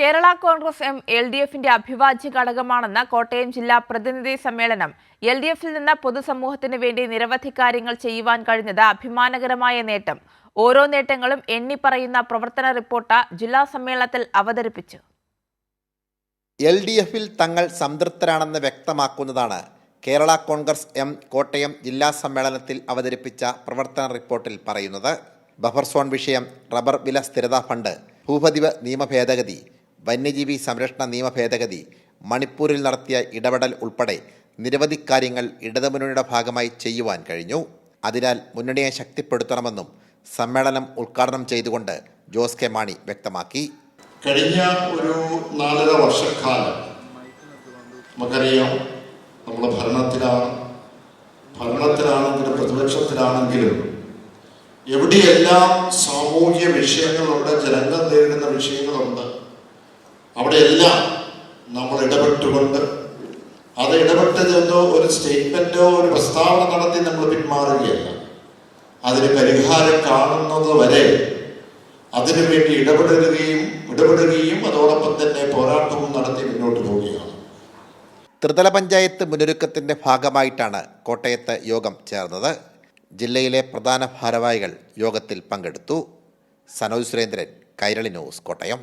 Kerala Congress M LDFന്റെ അഭിവാജ്യ ഘടകമാണെന്ന് കോട്ടയം ജില്ലാ പ്രതിനിധി സമ്മേളനം. LDFിൽ നിന്ന് പൊതുസമൂഹത്തിന് വേണ്ടി നിരവധി കാര്യങ്ങൾ ചെയ്യുവാൻ കഴിഞ്ഞത് അഭിമാനകരമായ നേട്ടം. ഓരോ നേട്ടങ്ങളും എണ്ണിപ്പറയുന്ന പ്രവർത്തന റിപ്പോർട്ട് ജില്ലാ സമ്മേളനത്തിൽ അവതരിപ്പിച്ചു. LDFിൽ തങ്ങൾ സംതൃപ്തരാണെന്ന് വ്യക്തമാക്കുന്നതാണ് കേരള കോൺഗ്രസ് എം കോട്ടയം ജില്ലാ സമ്മേളനത്തിൽ അവതരിപ്പിച്ച പ്രവർത്തന റിപ്പോർട്ടിൽ പറയുന്നത്. ബഫർ സോൺ വിഷയം, റബ്ബർ വില സ്ഥിരതാ ഫണ്ട്, ഭൂപതിവ് നിയമ ഭേദഗതി, വന്യജീവി സംരക്ഷണ നിയമ ഭേദഗതി, മണിപ്പൂരിൽ നടത്തിയ ഇടപെടൽ ഉൾപ്പെടെ നിരവധി കാര്യങ്ങൾ ഇടതുമുന്നണിയുടെ ഭാഗമായി ചെയ്യുവാൻ കഴിഞ്ഞു. അതിനാൽ മുന്നണിയെ ശക്തിപ്പെടുത്തണമെന്നും സമ്മേളനം ഉദ്ഘാടനം ചെയ്തുകൊണ്ട് ജോസ് കെ മാണി വ്യക്തമാക്കി. കഴിഞ്ഞ ഒരു 4.5 വർഷക്കാലം നമുക്കറിയാം, നമ്മൾ ഭരണത്തിലാണെങ്കിലും പ്രതിപക്ഷത്തിലാണെങ്കിലും എവിടെയെല്ലാം സാമൂഹ്യ വിഷയങ്ങളുണ്ട്, ജനങ്ങൾ നേരിടുന്ന വിഷയങ്ങളുണ്ട്, അവിടെയെല്ലാം നമ്മൾ ഇടപെട്ടുകൊണ്ട് അത് ഇടപെട്ടതെന്തോ ഒരു സ്റ്റേറ്റ്മെന്റോ ഒരു പ്രസ്താവന നടത്തി നമ്മൾ പിന്മാറുകയല്ല. അതിന് പരിഹാരം കാണുന്നത് വരെ അതിനുവേണ്ടി ഇടപെടുകയും അതോടൊപ്പം തന്നെ പോരാട്ടവും നടത്തി മുന്നോട്ട് പോവുകയാണ്. ത്രിതല പഞ്ചായത്ത് മുന്നൊരുക്കത്തിന്റെ ഭാഗമായിട്ടാണ് കോട്ടയത്ത് യോഗം ചേർന്നത്. ജില്ലയിലെ പ്രധാന ഭാരവാഹികൾ യോഗത്തിൽ പങ്കെടുത്തു. സനോജ് സുരേന്ദ്രൻ, കൈരളി ന്യൂസ്, കോട്ടയം.